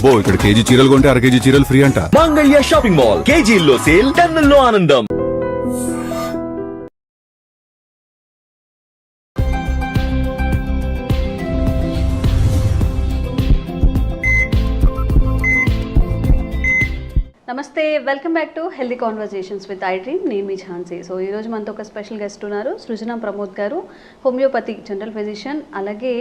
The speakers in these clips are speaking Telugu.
అబ్బో ఇక్కడ కేజీ చీరలు కొంటే అర కేజీ చీరలు ఫ్రీ అంట. మంగళ్య షాపింగ్ మాల్, కేజీల్లో సేల్, టన్నుల్లో ఆనందం. నమస్తే, welcome back to healthy conversations with I dream. నేను మీ ఝాన్సీ. సో ఈరోజు మనతో ఒక స్పెషల్ గెస్ట్ ఉన్నారు, సృజన ప్రమోద్ గారు, హోమియోపతి జనరల్ ఫిజిషియన్, అలాగే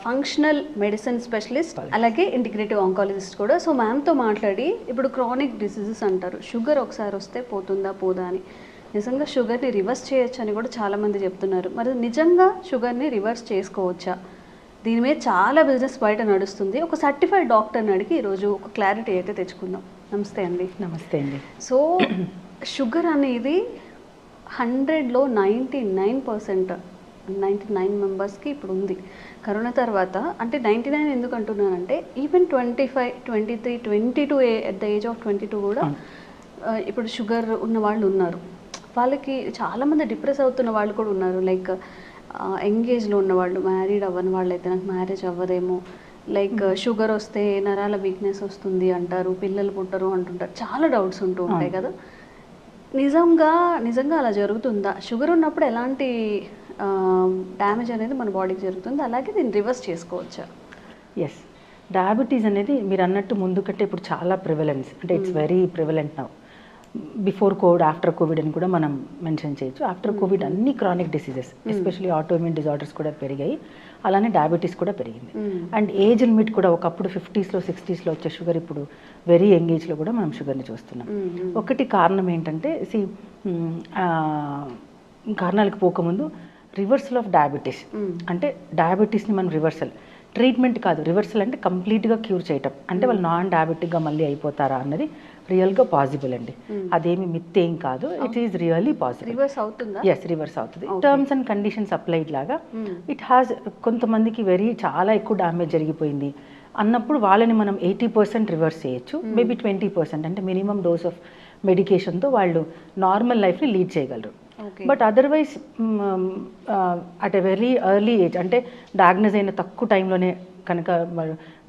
ఫంక్షనల్ మెడిసిన్ స్పెషలిస్ట్, అలాగే ఇంటిగ్రేటివ్ ఆంకాలజిస్ట్ కూడా. సో మ్యామ్తో మాట్లాడి ఇప్పుడు క్రానిక్ డిసీజెస్ అంటారు, షుగర్ ఒకసారి వస్తే పోతుందా పోదా అని. నిజంగా షుగర్ని రివర్స్ చేయొచ్చు అని కూడా చాలామంది చెప్తున్నారు. మరి నిజంగా షుగర్ని రివర్స్ చేసుకోవచ్చా? దీని మీద చాలా బిజినెస్ బయట నడుస్తుంది. ఒక సర్టిఫైడ్ డాక్టర్ని అడిగి ఈరోజు ఒక క్లారిటీ అయితే తెచ్చుకుందాం. నమస్తే అండి. నమస్తే అండి. సో షుగర్ అనేది 100లో 99%, 99 మెంబర్స్కి ఇప్పుడు ఉంది. కరోనా తర్వాత అంటే 99 ఎందుకు అంటున్నానంటే even 25, 23, 22 at the age of 22 కూడా ఇప్పుడు షుగర్ ఉన్న వాళ్ళు ఉన్నారు. వాళ్ళకి చాలామంది డిప్రెస్ అవుతున్న వాళ్ళు కూడా ఉన్నారు. లైక్ ఎంగేజ్లో ఉన్నవాళ్ళు, మ్యారీడ్ అవ్వని వాళ్ళు అయితే నాకు మ్యారేజ్ అవ్వదేమో, లైక్ షుగర్ వస్తే నరాల వీక్నెస్ వస్తుంది అంటారు, పిల్లలు పుట్టరు అంటుంటారు, చాలా డౌట్స్ ఉంటూ ఉంటాయి కదా. నిజంగా అలా జరుగుతుందా? షుగర్ ఉన్నప్పుడు ఎలాంటి డ్యామేజ్ అనేది మన బాడీకి జరుగుతుంది, అలాగే దీన్ని రివర్స్ చేసుకోవచ్చా? ఎస్, డయాబెటీస్ అనేది మీరు అన్నట్టు ముందు కంటే ఇప్పుడు చాలా ప్రివలెన్స్, అంటే it's very prevalent now. Before Covid, after Covid అని కూడా మనం మెన్షన్ చేయొచ్చు. ఆఫ్టర్ కోవిడ్ అన్ని chronic diseases, especially autoimmune disorders కూడా పెరిగాయి, అలానే డయాబెటీస్ కూడా పెరిగింది. అండ్ ఏజ్ లిమిట్ కూడా ఒకప్పుడు 50sలో 60sలో వచ్చే షుగర్ ఇప్పుడు వెరీ యంగ్ ఏజ్లో కూడా మనం షుగర్ని చూస్తున్నాం. ఒకటి కారణం ఏంటంటే కారణాలకు పోకముందు రివర్సల్ ఆఫ్ డయాబెటీస్, అంటే డయాబెటీస్ని మనం రివర్సల్ ట్రీట్మెంట్ కాదు, రివర్సల్ అంటే కంప్లీట్గా క్యూర్ చేయటం, అంటే వాళ్ళు నాన్ డయాబెటిక్గా మళ్ళీ అయిపోతారా అన్నది రియల్గా పాసిబుల్ అండి. అదేమి మిత్ ఏం కాదు, it is really possible. Reverse అవుతుందా? ఎస్, రివర్స్ అవుతుంది. టర్మ్స్ అండ్ కండిషన్స్ అప్లైడ్ లాగా ఇట్ హ్యాస్. కొంతమందికి చాలా ఎక్కువ డ్యామేజ్ జరిగిపోయింది అన్నప్పుడు వాళ్ళని మనం 80% రివర్స్ చేయొచ్చు, మేబీ 20%, అంటే మినిమం డోస్ ఆఫ్ మెడికేషన్తో వాళ్ళు నార్మల్ లైఫ్ని లీడ్ చేయగలరు. But otherwise at a very early age, అంటే డయాగ్నోజ్ అయిన తక్కువ టైంలోనే కనుక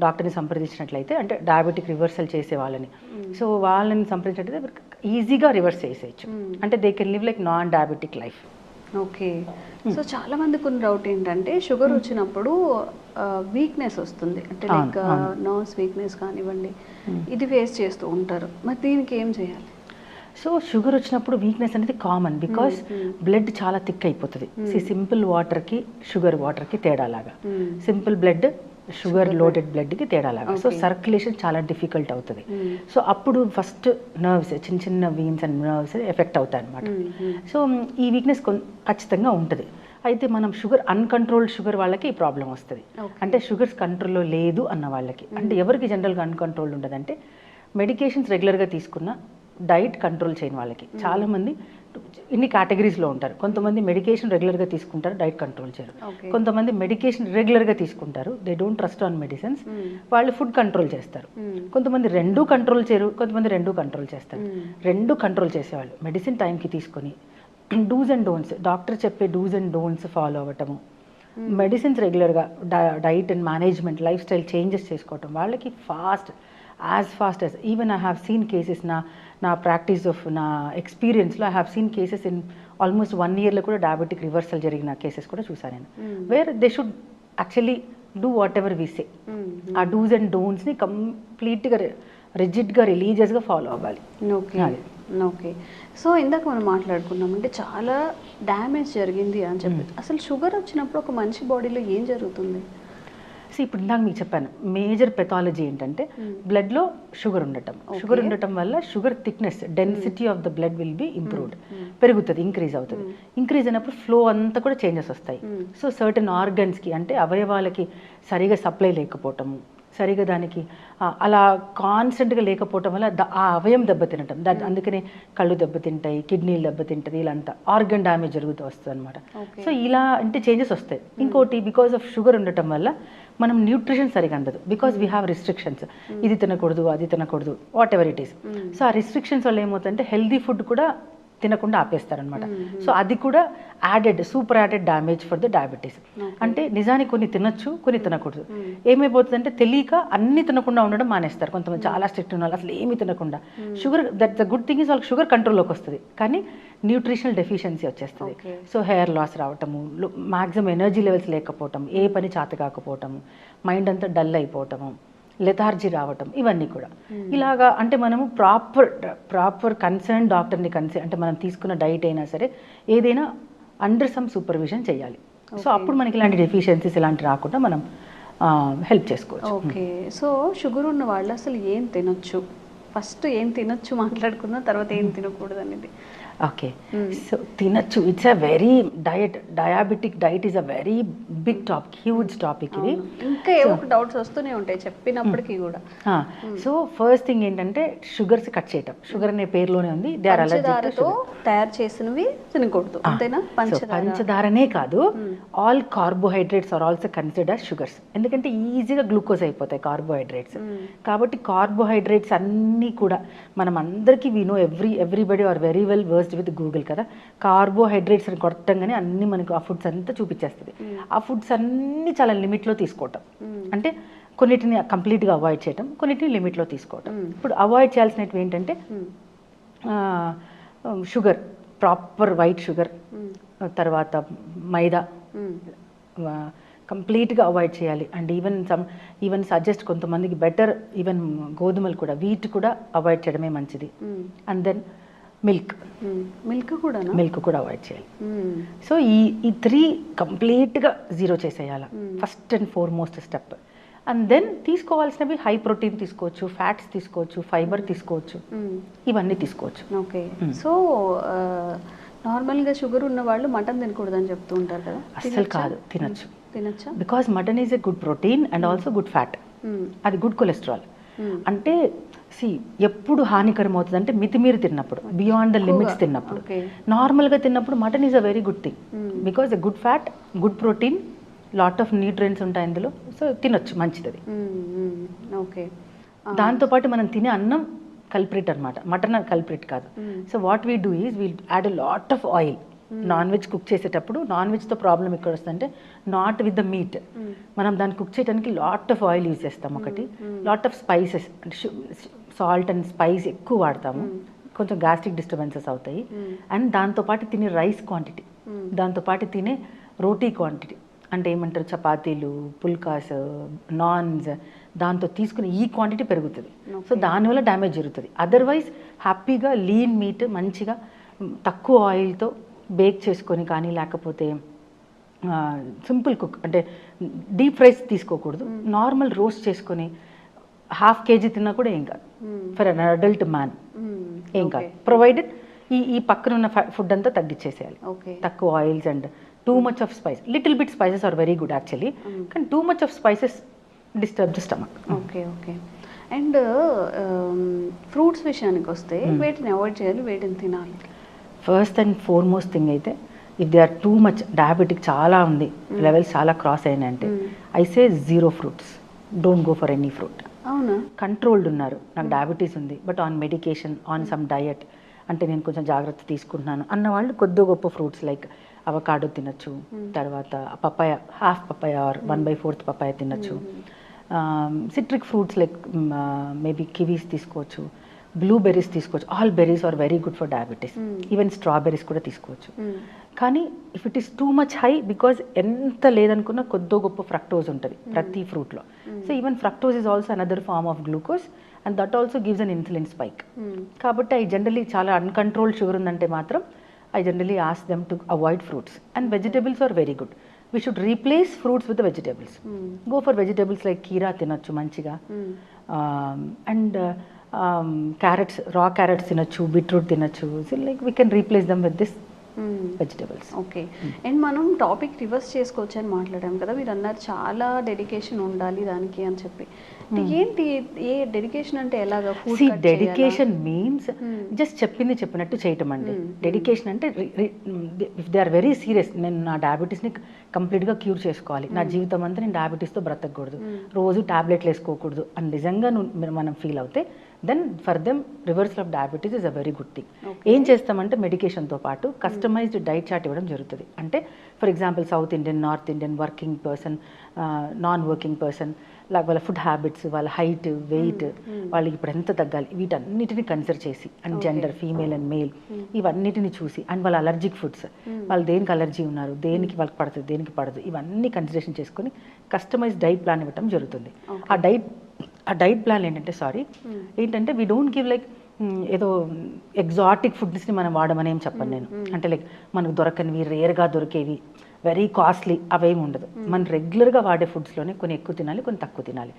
డాక్టర్ని సంప్రదించినట్లయితే, అంటే డయాబెటిక్ రివర్సల్ చేసే వాళ్ళని, సో వాళ్ళని సంప్రదించినట్లయితే ఈజీగా రివర్స్ చేసేయచ్చు, అంటే they can live like non diabetic life. Okay. So చాలా మందికి ఉన్న డౌట్ ఏంటంటే షుగర్ వచ్చినప్పుడు వీక్నెస్ వస్తుంది, అంటే లైక్ నర్వ్స్ వీక్నెస్ కానివ్వండి, ఇది ఫేస్ చేస్తూ ఉంటారు. మరి దీనికి ఏం చేయాలి? సో షుగర్ వచ్చినప్పుడు వీక్నెస్ అనేది కామన్, బికాస్ బ్లడ్ చాలా థిక్ అయిపోతుంది. సింపుల్ వాటర్కి షుగర్ వాటర్కి తేడాలాగా, సింపుల్ బ్లడ్ షుగర్ లోడెడ్ బ్లడ్కి తేడాలాగా. సో సర్క్యులేషన్ చాలా డిఫికల్ట్ అవుతుంది. సో అప్పుడు ఫస్ట్ నర్వ్స్, చిన్న చిన్న వీన్స్ అండ్ నర్వ్స్ ఎఫెక్ట్ అవుతాయి అనమాట. సో ఈ వీక్నెస్ ఖచ్చితంగా ఉంటుంది. అయితే మనం అన్కంట్రోల్డ్ షుగర్ వాళ్ళకి ఈ ప్రాబ్లం వస్తుంది. అంటే షుగర్స్ కంట్రోల్లో లేదు అన్న వాళ్ళకి, అంటే ఎవరికి జనరల్గా అన్కంట్రోల్డ్ ఉండదు అంటే మెడికేషన్స్ రెగ్యులర్గా తీసుకున్న, డైట్ కంట్రోల్ చేయని వాళ్ళకి. చాలామంది ఇన్ని కేటగిరీస్లో ఉంటారు. కొంతమంది మెడికేషన్ రెగ్యులర్గా తీసుకుంటారు, డైట్ కంట్రోల్ చేయరు. కొంతమంది మెడికేషన్ రెగ్యులర్గా తీసుకుంటారు, they don't trust on medicines, వాళ్ళు ఫుడ్ కంట్రోల్ చేస్తారు. కొంతమంది రెండూ కంట్రోల్ చేయరు, కొంతమంది రెండూ కంట్రోల్ చేస్తారు. రెండు కంట్రోల్ చేసేవాళ్ళు మెడిసిన్ టైంకి తీసుకొని డూస్ అండ్ డోంట్స్, డాక్టర్ చెప్పే డూస్ అండ్ డోంట్స్ ఫాలో అవ్వటము, మెడిసిన్స్ రెగ్యులర్గా, diet and management, life style changes చేసుకోవటం, వాళ్ళకి as fast as even I have seen cases, నా ప్రాక్టీస్ ఆఫ్ నా ఎక్స్పీరియన్స్లో I have seen cases in almost 1 yearలో కూడా డయాబెటిక్ రివర్సల్ జరిగిన కేసెస్ కూడా చూసాను నేను, where they should actually do whatever we say. ఆ డూస్ అండ్ డోంట్స్ని కంప్లీట్గా రిజిడ్గా రిలీజియస్గా ఫాలో అవ్వాలి. ఓకే. సో ఇందాక మనం మాట్లాడుకున్నాం, అంటే చాలా డ్యామేజ్ జరిగింది అని చెప్పి, అసలు షుగర్ వచ్చినప్పుడు ఒక మనిషి బాడీలో ఏం జరుగుతుంది? సో ఇప్పుడు ఇందాక మీకు చెప్పాను, మేజర్ పెథాలజీ ఏంటంటే బ్లడ్లో షుగర్ ఉండటం వల్ల sugar thickness, density of the blood will be improved, పెరుగుతుంది, ఇంక్రీజ్ అవుతుంది. ఇంక్రీజ్ అయినప్పుడు ఫ్లో అంతా కూడా చేంజెస్ వస్తాయి. సో సర్టన్ ఆర్గన్స్కి, అంటే అవయవాలకి సరిగా సప్లై లేకపోవటము, సరిగా దానికి అలా కాన్స్టెంట్గా లేకపోవటం వల్ల ఆ అవయం దెబ్బతినటం, అందుకనే కళ్ళు దెబ్బతింటాయి, కిడ్నీలు దెబ్బతింటుంది, ఇలా అంతా ఆర్గన్ డ్యామేజ్ జరుగుతూ వస్తుంది అనమాట. సో ఇలా అంటే చేంజెస్ వస్తాయి. ఇంకోటి, బికాస్ ఆఫ్ షుగర్ ఉండటం వల్ల మనం న్యూట్రిషన్ సరిగా అందదు, బికాస్ వీ హ్యావ్ రిస్ట్రిక్షన్స్, ఇది తినకూడదు, అది తినకూడదు, what ever it is. So ఆ రిస్ట్రిక్షన్స్ వల్ల ఏమవుతుందంటే హెల్దీ ఫుడ్ కూడా తినకుండా ఆపేస్తారనమాట. సో అది కూడా super added damage for the diabetes. అంటే నిజానికి కొన్ని తినొచ్చు, కొన్ని తినకూడదు. ఏమైపోతుందంటే తెలియక అన్ని తినకుండా ఉండడం మానేస్తారు. కొంతమంది చాలా స్ట్రిక్ట్ ఉన్న వాళ్ళు అసలు ఏమీ తినకుండా. Sugar, that the good thing is వాళ్ళకి షుగర్ కంట్రోల్లోకి వస్తుంది, కానీ న్యూట్రిషనల్ డెఫిషియన్సీ వచ్చేస్తుంది. సో హెయిర్ లాస్ రావటము, మ్యాక్సిమం ఎనర్జీ లెవెల్స్ లేకపోవటం, ఏ పని చేత కాకపోవటము, మైండ్ అంతా డల్ అయిపోవటము, లెథార్జీ రావటం, ఇవన్నీ కూడా ఇలాగా. అంటే మనము ప్రాపర్ కన్సర్న్ డాక్టర్ని అంటే మనం తీసుకున్న డైట్ అయినా సరే ఏదైనా అండర్ సమ్ సూపర్విజన్ చేయాలి. సో అప్పుడు మనకి ఇలాంటి డెఫిషియన్సీస్ ఇలాంటి రాకుండా మనం హెల్ప్ చేసుకోవచ్చు. ఓకే, సో షుగర్ ఉన్న వాళ్ళు అసలు ఏం తినొచ్చు? ఫస్ట్ ఏం తినొచ్చు మాట్లాడుకున్న తర్వాత ఏం తినకూడదు అనేది. ఓకే, సో తినచ్చు. It's a very diabetic diet is a very big topic, huge topic ఇది. ఇంకా ఏవో డౌట్స్ వస్తూనే ఉంటాయి చెప్పినప్పటికీ కూడా. సో ఫస్ట్ థింగ్ ఏంటంటే షుగర్స్ కట్ చేయటం. షుగర్ అనే పేరులోనే ఉంది, దే ఆర్ అలర్జిక్ టు తయారు చేసినవి తినకూడదు, అంతేనా? పంచదారనే కాదు, all carbohydrates are also consider sugars. ఎందుకంటే ఈజీగా గ్లూకోజ్ అయిపోతాయి కార్బోహైడ్రేట్స్. కాబట్టి కార్బోహైడ్రేట్స్ అన్నీ కూడా మనం అందరికీ we know everybody are very well versed with Google కదా. కార్బోహైడ్రేట్స్ అని కొట్టంగానే అన్ని మనకు ఆ ఫుడ్స్ అంతా చూపించేస్తుంది. ఆ ఫుడ్స్ అన్నీ చాలా లిమిట్లో తీసుకోవటం, అంటే కొన్నిటిని కంప్లీట్గా అవాయిడ్ చేయటం, కొన్నిటిని లిమిట్లో తీసుకోవటం. ఇప్పుడు అవాయిడ్ చేయాల్సినవి ఏంటంటే షుగర్, ప్రాపర్ వైట్ షుగర్, తర్వాత మైదా కంప్లీట్గా అవాయిడ్ చేయాలి. అండ్ ఈవెన్ సజెస్ట్ కొంతమందికి బెటర్ ఈవెన్ గోధుమలు కూడా, వీట్ కూడా అవాయిడ్ చేయడమే మంచిది. అండ్ దెన్ మిల్క్ కూడా అవాయిడ్ చేయాలి. సో ఈ 3 కంప్లీట్గా జీరో చేసేయాలి, first and foremost step. And then తీసుకోవాల్సినవి హై ప్రోటీన్ తీసుకోవచ్చు, ఫ్యాట్స్ తీసుకోవచ్చు, ఫైబర్ తీసుకోవచ్చు, ఇవన్నీ తీసుకోవచ్చు. ఓకే, సో నార్మల్గా షుగర్ ఉన్న వాళ్ళు మటన్ తినకూడదు అని చెప్తూ ఉంటారు కదా. అసలు కాదు, తినొచ్చా? Because mutton is a good protein and also good fat. అది గుడ్ కొలెస్ట్రాల్. అంటే ఎప్పుడు హానికరం అవుతుంది అంటే మితిమీరి తిన్నప్పుడు, బియాండ్ ద లిమిట్స్ తిన్నప్పుడు. నార్మల్గా తిన్నప్పుడు mutton is a very good thing, because a good fat, good protein, lot of nutrients ఉంటాయి అందులో. సో తినొచ్చు, మంచిది. ఓకే, దాంతోపాటు మనం తినే అన్నం కల్ప్రిట్ అనమాట, మటన్ కల్ప్రిట్ కాదు. So what we do is we'll add a lot of oil. Non veg cook చేసేటప్పుడు నాన్ వెజ్తో ప్రాబ్లం ఎక్కడ వస్తుందంటే నాట్ విత్ ద మీట్. మనం దాన్ని కుక్ చేయడానికి లాట్ ఆఫ్ ఆయిల్ యూజ్ చేస్తాం, ఒకటి lot of spices, salt and spice ఎక్కువ వాడతాము, కొంచెం గ్యాస్ట్రిక్ డిస్టర్బెన్సెస్ అవుతాయి. అండ్ దాంతోపాటు తినే రైస్ క్వాంటిటీ, దాంతోపాటు తినే రోటీ క్వాంటిటీ, అంటే ఏమంటారు చపాతీలు, పుల్కాస్, నాన్స్, దాంతో తీసుకునే ఈ క్వాంటిటీ పెరుగుతుంది. సో దానివల్ల డ్యామేజ్ జరుగుతుంది. అదర్వైజ్ హ్యాపీగా లీన్ మీట్ మంచిగా తక్కువ ఆయిల్తో బేక్ చేసుకొని కానీ, లేకపోతే సింపుల్ కుక్ అంటే డీప్ ఫ్రైస్ తీసుకోకూడదు, నార్మల్ రోస్ట్ చేసుకొని ½ kg తిన్నా కూడా ఏం కాదు ఫర్ అన్ అడల్ట్ మ్యాన్, ఏం కాదు. ప్రొవైడెడ్ ఈ పక్కన ఉన్న ఫుడ్ అంతా తగ్గించేసేయాలి, తక్కువ oils and too much of spice. Little bit spices are very good actually, కానీ too much of spices disturb the stomach. Okay. And fruits విషయానికి వస్తే వేటిని అవాయిడ్ చేయాలి, వేటిని తినాలి? ఫస్ట్ అండ్ ఫార్మోస్ట్ థింగ్ అయితే, if they are too much diabetic చాలా ఉంది, లెవెల్స్ చాలా క్రాస్ అయినాయంటే, I say 0 fruits, don't go for any fruit. అవునా? కంట్రోల్డ్ ఉన్నారు, నాకు డయాబెటీస్ ఉంది but on medication, on some diet, అంటే నేను కొంచెం జాగ్రత్త తీసుకుంటున్నాను అన్న వాళ్ళు కొద్ది గొప్ప ఫ్రూట్స్ లైక్ అవకాడో తినచ్చు, తర్వాత papaya, half papaya or 1/4 papaya తినచ్చు. Citric fruits like maybe kiwis తీసుకోవచ్చు, బ్లూబెర్రీస్ తీసుకోవచ్చు. All berries are very good for diabetes. Even strawberries కూడా తీసుకోవచ్చు. కానీ if it is too much high, because ఎంత లేదనుకున్నా కొద్దో గొప్ప ఫ్రక్టోజ్ ఉంటుంది ప్రతి ఫ్రూట్లో. So even fructose is also another form of glucose and that also gives an insulin spike. కాబట్టి ఐ జనరలీ చాలా అన్కంట్రోల్డ్ షుగర్ ఉందంటే మాత్రం I generally ask them to avoid fruits. And vegetables are very good. We should replace fruits with the vegetables. Go for vegetables like keera తినొచ్చు మంచిగా, అండ్ carrots, raw carrots తినొచ్చు, beetroot తినొచ్చు. So like we can replace them with this vegetables. Okay. And మనం టాపిక్ రివర్స్ చేసుకోవచ్చు అని మాట్లాడాం కదా, మీరు అన్నారు చాలా డెడికేషన్ ఉండాలి దానికి అని చెప్పి. ఏంటి ఏ డెడికేషన్ అంటే ఎలాగా? డెడికేషన్ మీన్స్ జస్ట్ చెప్పినట్టు చేయటం అండి. డెడికేషన్ అంటే if they are very serious, నేను నా డయాబెటీస్ని కంప్లీట్గా క్యూర్ చేసుకోవాలి, నా జీవితం అంతా నేను డయాబెటీస్తో బ్రతకూడదు, రోజు టాబ్లెట్లు వేసుకోకూడదు అని నిజంగా మనం ఫీల్ అవుతే then for them reversal of diabetes is a very good thing. ఏం చేస్తామంటే మెడికేషన్తో పాటు కస్టమైజ్డ్ డైట్ చార్ట్ ఇవ్వడం జరుగుతుంది. అంటే for example south Indian, north Indian, working person, non working person, వాళ్ళ ఫుడ్ హ్యాబిట్స్, వాళ్ళ హైట్, వెయిట్, వాళ్ళకి ఇప్పుడు ఎంత తగ్గాలి, వీటన్నిటిని కన్సిడర్ చేసి, and gender, female and male, ఇవన్నిటిని చూసి, అండ్ వాళ్ళ అలర్జిక్ ఫుడ్స్, వాళ్ళు దేనికి అలర్జీ ఉన్నారు, దేనికి వాళ్ళకి పడుతుంది, దేనికి పడదు, ఇవన్నీ కన్సిడరేషన్ చేసుకొని కస్టమైజ్ డైట్ ప్లాన్ ఇవ్వడం జరుగుతుంది. ఆ డైట్ ప్లాన్ ఏంటంటే వీ డోంట్ గివ్ లైక్ ఏదో ఎగ్జాటిక్ ఫుడ్స్ని మనం వాడమని ఏం చెప్పను నేను. అంటే లైక్ మనకు దొరకనివి, రేర్గా దొరికేవి, వెరీ కాస్ట్లీ అవేమి ఉండదు. మనం రెగ్యులర్గా వాడే ఫుడ్స్లోనే కొన్ని ఎక్కువ తినాలి, కొన్ని తక్కువ తినాలి.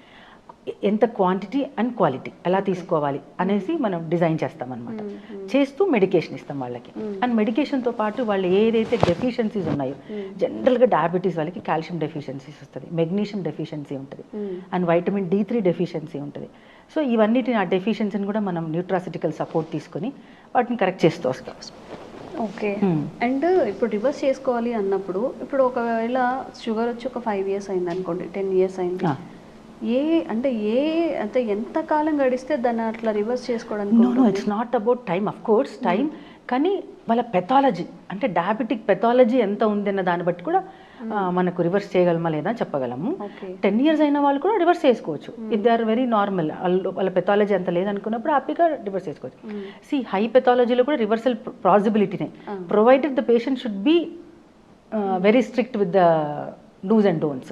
ఎంత క్వాంటిటీ అండ్ క్వాలిటీ ఎలా తీసుకోవాలి అనేసి మనం డిజైన్ చేస్తామన్నమాట. చేస్తూ మెడికేషన్ ఇస్తాం వాళ్ళకి. అండ్ మెడికేషన్తో పాటు వాళ్ళు ఏదైతే డెఫిషియన్సీస్ ఉన్నాయో, జనరల్గా డయాబెటీస్ వాళ్ళకి కాల్షియం డెఫిషియన్సీస్ వస్తుంది, మెగ్నీషియం డెఫిషియన్సీ ఉంటుంది, అండ్ వైటమిన్ D3 డెఫిషియన్సీ ఉంటుంది. సో ఇవన్నిటిని, ఆ డెఫిషియన్సీని కూడా మనం న్యూట్రాసిటికల్ సపోర్ట్ తీసుకొని వాటిని కరెక్ట్ చేస్తూ వస్తాం. ఓకే. అండ్ ఇప్పుడు రివర్స్ చేసుకోవాలి అన్నప్పుడు, ఇప్పుడు ఒకవేళ షుగర్ వచ్చి ఒక 5 years అయింది అనుకోండి, 10 years అయింది, అంటే ఎంత కాలం గడిస్తే దాన్ని అట్లా రివర్స్ చేసుకోవడానికి? No, it's not about time, of course time, కానీ వాళ్ళ పెథాలజీ, అంటే డయాబెటిక్ పెథాలజీ ఎంత ఉంది అన్న దాన్ని బట్టి కూడా మనకు రివర్స్ చేయగలమా లేదా చెప్పగలము. 10 years అయిన వాళ్ళు కూడా రివర్స్ చేసుకోవచ్చు if they are very normal. వాళ్ళ పెథాలజీ అంత లేదనుకున్నప్పుడు హ్యాపీగా రివర్స్ చేసుకోవచ్చు. సి హై పెథాలజీలో కూడా రివర్సల్ పాసిబిలిటీనే, provided the patient should be very strict with the dos and don'ts,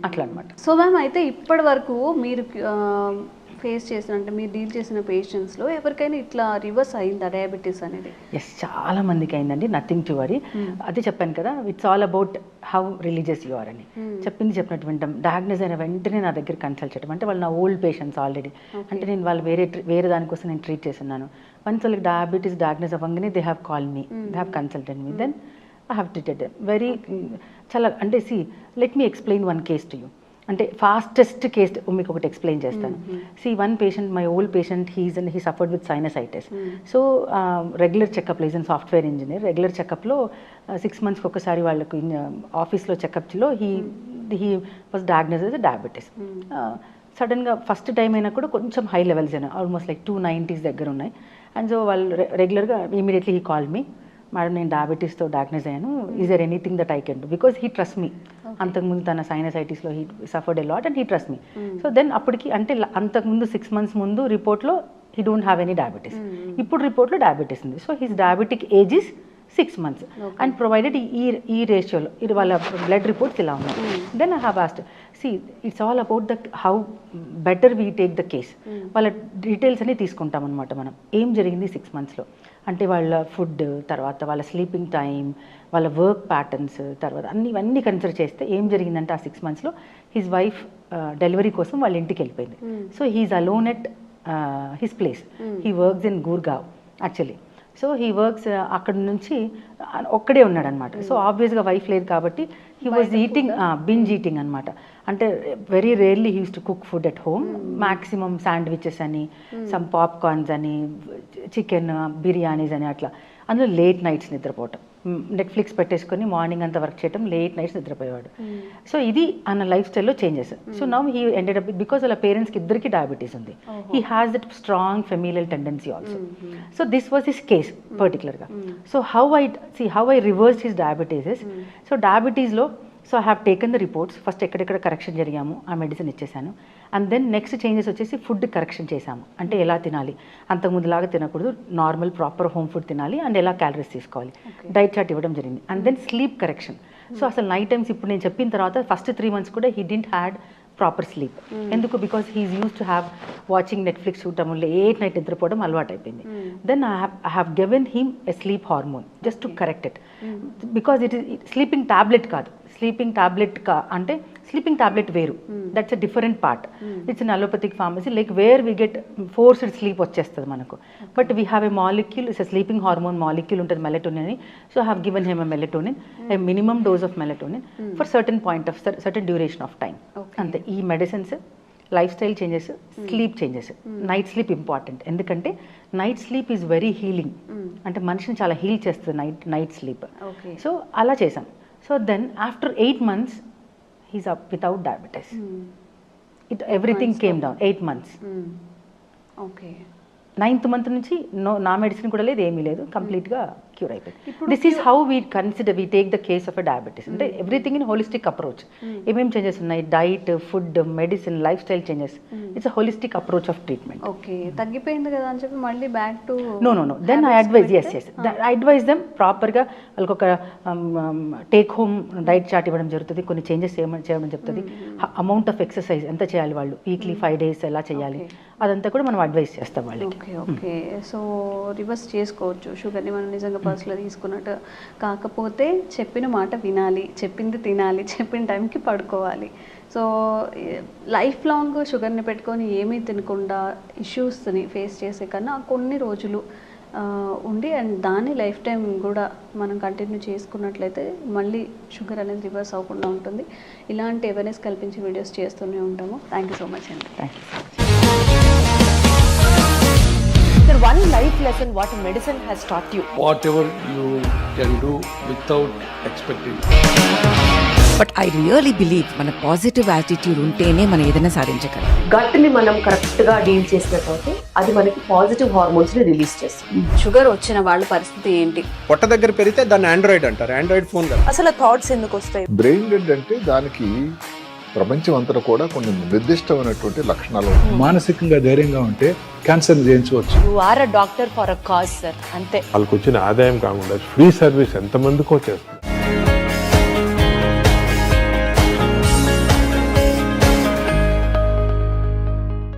అట్లా అనమాట. సో మ్యామ్, అయితే ఇప్పటి వరకు మీరు ఫేస్ చేసిన, అంటే మీరు డీల్ చేసిన పేషెంట్స్లో ఎవరికైనా ఇట్లా రివర్స్ అయిందా డయాబెటీస్ అనేది? ఎస్, చాలా మందికి అయిందండి. Nothing to worry. అదే చెప్పాను కదా, it's all about how religious you are అని. చెప్పినట్టు వింటాం. డయాగ్నోస్ అయిన వెంటనే నా దగ్గర కన్సల్ట్ చేయడం, అంటే వాళ్ళు నా ఓల్డ్ పేషెంట్స్ ఆల్రెడీ, అంటే నేను వాళ్ళు వేరే దానికోసం నేను ట్రీట్ చేస్తున్నాను. వన్స్ వాళ్ళకి డయాబెటీస్ డయాగ్నోస్ అవ్వగానే they have call me, they have consulted me, then I have treated them very చాలా. అంటే see let me explain one case to you. అంటే ఫాస్టెస్ట్ కేస్ మీకు ఒకటి ఎక్స్ప్లెయిన్ చేస్తాను. See one patient, my old patient, he suffered with sinusitis. So regular చెకప్లో, is an software engineer, regular చెకప్లో 6 months ఒకసారి వాళ్ళకు ఆఫీస్లో చెకప్లో he was diagnose as diabetes. సడన్గా ఫస్ట్ టైం అయినా కూడా కొంచెం హై లెవెల్స్ అయినా, ఆల్మోస్ట్ లైక్ 290s దగ్గర ఉన్నాయి. అండ్ సో వాళ్ళు రెగ్యులర్గా immediately he call me, madam నేను డయాబెటీస్తో డయాగ్నోస్ అయ్యాను, is there anything that I can do, because he trust me. అంతకుముందు తన సైనసైటిస్లో he suffered a lot and he trust me. So then అప్పటికి, అంటే అంతకుముందు 6 months ముందు రిపోర్ట్లో he don't have any diabetes, ఇప్పుడు రిపోర్ట్లో డయాబెటీస్ ఉంది. So he's diabetic age is 6 months and provided ఈ రేషియోలో ఇది వాళ్ళ బ్లడ్ రిపోర్ట్స్ ఇలా ఉన్నాయి. Then I have asked, see it's all about the how better we take the case. వాళ్ళ డీటెయిల్స్ అన్ని తీసుకుంటాం అనమాట మనం. ఏం జరిగింది 6 monthsలో, అంటే వాళ్ళ ఫుడ్, తర్వాత వాళ్ళ స్లీపింగ్ టైం, వాళ్ళ వర్క్ ప్యాటర్న్స్, తర్వాత ఇవన్నీ కన్సిడర్ చేస్తే ఏం జరిగిందంటే ఆ 6 monthsలో హిజ్ వైఫ్ డెలివరీ కోసం వాళ్ళ ఇంటికి వెళ్ళిపోయింది. So he's alone at his place. He works in Gurgaon actually. So he works అక్కడ నుంచి ఒక్కడే ఉన్నాడు అనమాట. సో ఆబ్వియస్గా వైఫ్ లేదు కాబట్టి he was eating, binge eating అనమాట. అంటే very rarely he use to cook food at home. Maximum sandwiches అని, సమ్ పాప్కార్న్స్ అని, చికెన్ బిర్యానీస్ అని, అట్లా. అందులో లేట్ నైట్స్ నిద్రపోవటం, నెట్ఫ్లిక్స్ పెట్టేసుకొని మార్నింగ్ అంతా వర్క్ చేయడం, లేట్ నైట్స్ నిద్రపోయేవాడు. సో ఇది అన్న లైఫ్ స్టైల్లో changes. So now he ended up, because వాళ్ళ పేరెంట్స్కి ఇద్దరికి డయాబెటీస్ ఉంది. He has that strong familial tendency also. So this was his case పర్టికులర్గా. So how I reverse his diabetes. So డయాబెటీస్లో, so I have taken the reports. First ఎక్కడెక్కడ కరెక్షన్ జరిగాము ఆ మెడిసిన్ ఇచ్చేసాను. అండ్ దెన్ నెక్స్ట్ చేంజెస్ వచ్చేసి ఫుడ్ కరెక్షన్ చేశాము. అంటే ఎలా తినాలి, అంతకుముందులాగా తినకూడదు, నార్మల్ ప్రాపర్ హోమ్ ఫుడ్ తినాలి, అండ్ ఎలా క్యాలరీస్ తీసుకోవాలి, డైట్ చార్ట్ ఇవ్వడం జరిగింది. And then sleep correction. So అసలు నైట్ టైమ్స్ ఇప్పుడు నేను చెప్పిన తర్వాత ఫస్ట్ 3 months కూడా he didn't had proper sleep. ఎందుకు, because he is use to have watching Netflix చూడటం, లేట్ నైట్ నిద్రపోవడం అలవాటు అయిపోయింది. Then I have given him a sleep hormone just to correct it, because it is sleeping tablet కాదు. స్లీపింగ్ టాబ్లెట్ అంటే స్లీపింగ్ టాబ్లెట్ వేరు, that's a different part. It's in allopathic pharmacy, like where we get forced sleep వచ్చేస్తుంది మనకు. But we have a molecule, it's a sleeping hormone molecule ఉంటుంది, మెలటోనిన్ అని. So I have given him a melatonin, a minimum dose of melatonin for certain duration of time. అంతే. ఈ medicines, life style changes, sleep changes. Night sleep important, ఎందుకంటే night sleep is very healing. అంటే మనిషిని చాలా హీల్ చేస్తుంది నైట్ స్లీప్. సో అలా చేశాం. So then after 8 months he's up without diabetes. Everything came down. 8 months. Okay. 9th month నుంచి నా మెడిసిన్ కూడా లేదు, ఏమీ లేదు, కంప్లీట్గా క్యూర్ అయిపోయింది. This is how we consider we take the case of a diabetes. అంటే ఎవ్రీథింగ్ ఇన్ హోలిస్టిక్ అప్రోచ్. ఏమేమి చేంజెస్ ఉన్నాయి, diet, food, medicine, life style changes. It's a holistic approach of treatment. Okay, తగ్గిపోయింది కదా అని చెప్పి మళ్ళీ back to no then I advise I advise them ప్రాపర్గా వాళ్ళకి ఒక టేక్ హోమ్ డైట్ చార్ట్ ఇవ్వడం జరుగుతుంది, కొన్ని చేంజెస్ చేయడం చెప్తుంది, అమౌంట్ ఆఫ్ ఎక్సర్సైజ్ ఎంత చేయాలి వాళ్ళు, వీక్లీ 5 days ఎలా చేయాలి, అదంతా కూడా మనం అడ్వైస్ చేస్తాం వాళ్ళకి. ఓకే. సో రివర్స్ చేసుకోవచ్చు షుగర్ని మనం నిజంగా పర్సులో తీసుకున్నట్టు. కాకపోతే చెప్పిన మాట వినాలి, చెప్పింది తినాలి, చెప్పిన టైంకి పడుకోవాలి. సో లైఫ్ లాంగ్ షుగర్ని పెట్టుకొని ఏమీ తినకుండా ఇష్యూస్ని ఫేస్ చేసే కన్నా కొన్ని రోజులు ఉండి అండ్ దాన్ని లైఫ్ టైం కూడా మనం కంటిన్యూ చేసుకున్నట్లయితే మళ్ళీ షుగర్ అనేది రివర్స్ అవ్వకుండా ఉంటుంది. ఇలాంటి అవేర్నెస్ కల్పించి వీడియోస్ చేస్తూనే ఉంటాము. థ్యాంక్ యూ సో మచ్ అండి. Thank you. Sir, one life lesson what medicine has taught you. Whatever you can do without expecting. But I really believe మన పాజిటివ్ యాటిట్యూడ్ ఉంటేనే మనం ఏదైనా సాధించగలం. గట్ని మనం కరెక్ట్గా డీల్ చేసినట్లయితే అది మనకి పాజిటివ్ హార్మోన్స్ని రిలీజ్ చేస్తుంది. షుగర్ వచ్చిన వాళ్ళ పరిస్థితి ఏంటి? పొట్ట దగ్గర పెరిగితే దాన్ని ఆండ్రాయిడ్ అంటారు, ఆండ్రాయిడ్ ఫోన్ కదా. అసలు థాట్స్ ఎందుకు వస్తాయి? బ్రెయిన్ డెడ్ అంటే దానికి ప్రపంచం అంతా కూడా కొన్ని నిర్దిష్టమైనటువంటి లక్షణాలు ఉన్నాయి. మానసికంగా ధైర్యంగా ఉంటే క్యాన్సర్ జయించవచ్చు. You are a doctor for a cause sir, అంతే. వాళ్ళకి వచ్చిన ఆదాయం కాకుండా ఫ్రీ సర్వీస్ ఎంతమందికో చేస్తుంది.